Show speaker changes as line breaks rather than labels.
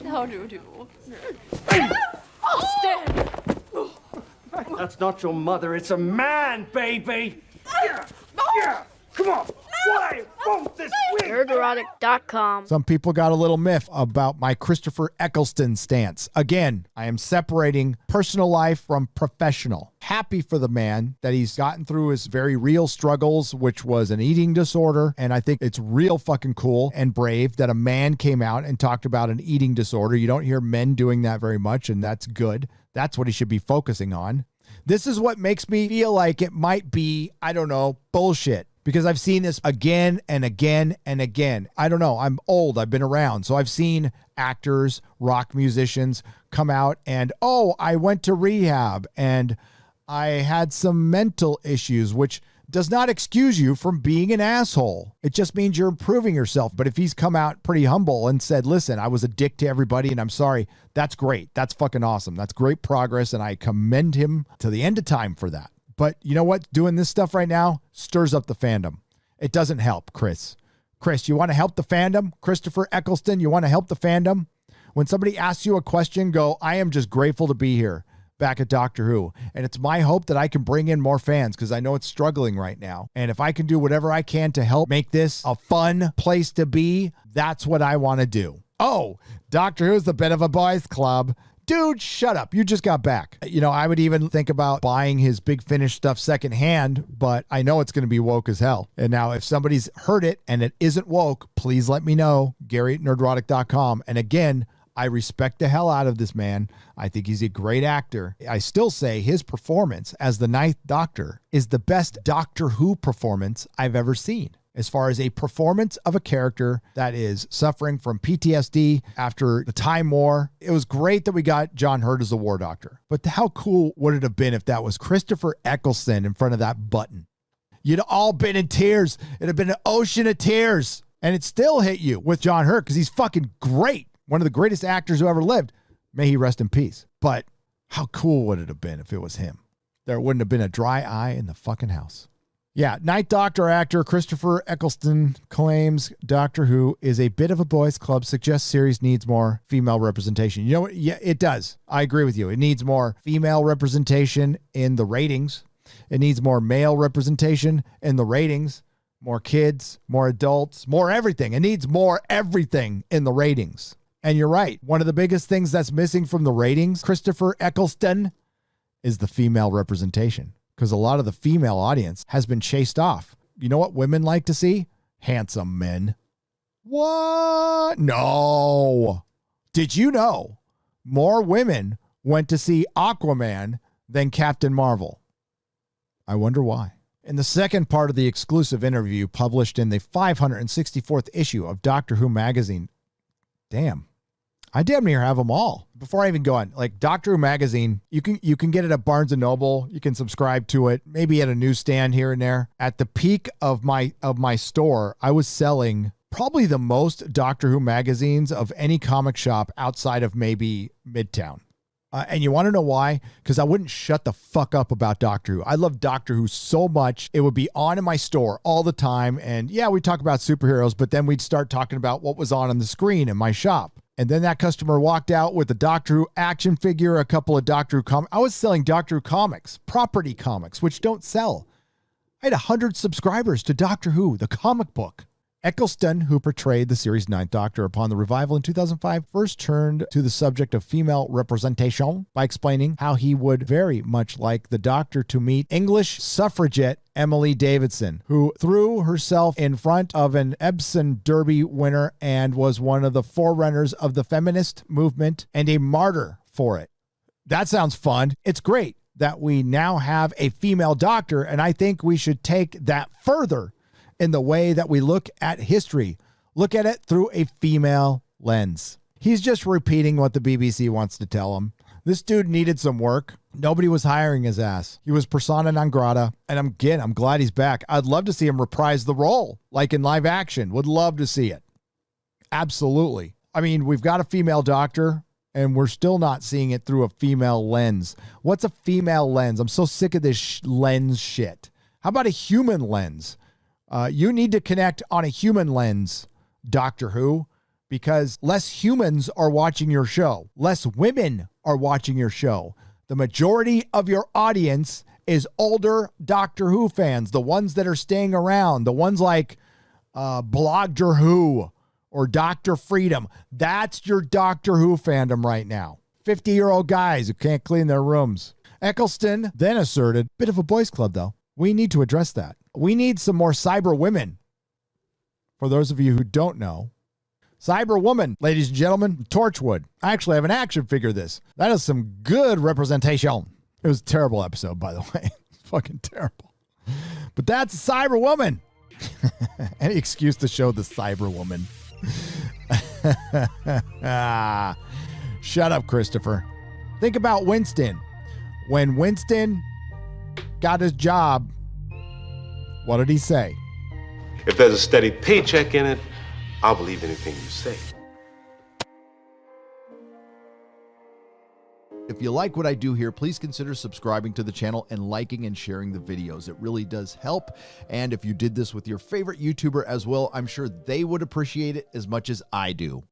How do you do? Stand.
That's not your mother, it's a man, baby! Yeah! Come on! Why won't this win?
Nerdrotic.com.
Some people got a little miff about my Christopher Eccleston stance. Again, I am separating personal life from professional. Happy for the man that he's gotten through his very real struggles, which was an eating disorder. And I think it's real fucking cool and brave that a man came out and talked about an eating disorder. You don't hear men doing that very much, and that's good. That's what he should be focusing on. This is what makes me feel like it might be, I don't know, bullshit. Because I've seen this again and again and again. I don't know. I'm old. I've been around. So I've seen actors, rock musicians come out and, oh, I went to rehab and I had some mental issues, which does not excuse you from being an asshole. It just means you're improving yourself. But if he's come out pretty humble and said, listen, I was a dick to everybody and I'm sorry, that's great. That's fucking awesome. That's great progress. And I commend him to the end of time for that. But you know what? Doing this stuff right now stirs up the fandom. It doesn't help, Chris. Chris, you want to help the fandom? Christopher Eccleston, you want to help the fandom? When somebody asks you a question, go, I am just grateful to be here back at Doctor Who. And it's my hope that I can bring in more fans because I know it's struggling right now. And if I can do whatever I can to help make this a fun place to be, that's what I want to do. Oh, Doctor Who's a bit of a boys club. Dude, shut up. You just got back. You know, I would even think about buying his Big Finish stuff secondhand, but I know it's going to be woke as hell. And now if somebody's heard it and it isn't woke, please let me know. Gary at Nerdrotic.com. And again, I respect the hell out of this man. I think he's a great actor. I still say his performance as the Ninth Doctor is the best Doctor Who performance I've ever seen. As far as a performance of a character that is suffering from PTSD after the Time War. It was great that we got John Hurt as a War Doctor. But how cool would it have been if that was Christopher Eccleston in front of that button? You'd all been in tears. It'd have been an ocean of tears. And it still hit you with John Hurt because he's fucking great. One of the greatest actors who ever lived. May he rest in peace. But how cool would it have been if it was him? There wouldn't have been a dry eye in the fucking house. Yeah, Ninth Doctor actor Christopher Eccleston claims Doctor Who is a bit of a boys' club, suggests series needs more female representation. You know what? Yeah, it does. I agree with you. It needs more female representation in the ratings. It needs more male representation in the ratings. More kids, more adults, more everything. It needs more everything in the ratings. And you're right. One of the biggest things that's missing from the ratings, Christopher Eccleston, is the female representation. Because a lot of the female audience has been chased off. You know what women like to see? Handsome men. What? No. Did you know more women went to see Aquaman than Captain Marvel? I wonder why. In the second part of the exclusive interview published in the 564th issue of Doctor Who magazine, damn, I damn near have them all. Before I even go on, like Doctor Who magazine, you can get it at Barnes & Noble. You can subscribe to it, maybe at a newsstand here and there. At the peak of my store, I was selling probably the most Doctor Who magazines of any comic shop outside of maybe Midtown. And you want to know why? Because I wouldn't shut the fuck up about Doctor Who. I love Doctor Who so much. It would be on in my store all the time. And yeah, we talk about superheroes, but then we'd start talking about what was on the screen in my shop. And then that customer walked out with a Doctor Who action figure, a couple of Doctor Who comics. I was selling Doctor Who comics, property comics, which don't sell. I had 100 subscribers to Doctor Who, the comic book. Eccleston, who portrayed the series Ninth Doctor upon the revival in 2005, first turned to the subject of female representation by explaining how he would very much like the Doctor to meet English suffragette Emily Davidson, who threw herself in front of an Epsom Derby winner and was one of the forerunners of the feminist movement and a martyr for it. That sounds fun. It's great that we now have a female doctor, and I think we should take that further in the way that we look at history. Look at it through a female lens. He's just repeating what the BBC wants to tell him. This dude needed some work. Nobody was hiring his ass. He was persona non grata. And I'm glad he's back. I'd love to see him reprise the role, like in live action. Would love to see it. Absolutely. I mean, we've got a female doctor, and we're still not seeing it through a female lens. What's a female lens? I'm so sick of this lens shit. How about a human lens? You need to connect on a human lens, Doctor Who. because less humans are watching your show. Less women are watching your show. The majority of your audience is older Doctor Who fans, the ones that are staying around, the ones like Blogger Who or Dr. Freedom. That's your Doctor Who fandom right now. 50-year-old guys who can't clean their rooms. Eccleston then asserted, bit of a boys club though. We need to address that. We need some more cyber women. For those of you who don't know, Cyber Woman, ladies and gentlemen, Torchwood. I actually have an action figure of this. That is some good representation. It was a terrible episode, by the way. Fucking terrible. But that's Cyber Woman. Any excuse to show the Cyber Woman. Shut up, Christopher. Think about Winston. When Winston got his job, what did he say?
If there's a steady paycheck in it, I'll believe anything you say.
If you like what I do here, please consider subscribing to the channel and liking and sharing the videos. It really does help. And if you did this with your favorite YouTuber as well, I'm sure they would appreciate it as much as I do.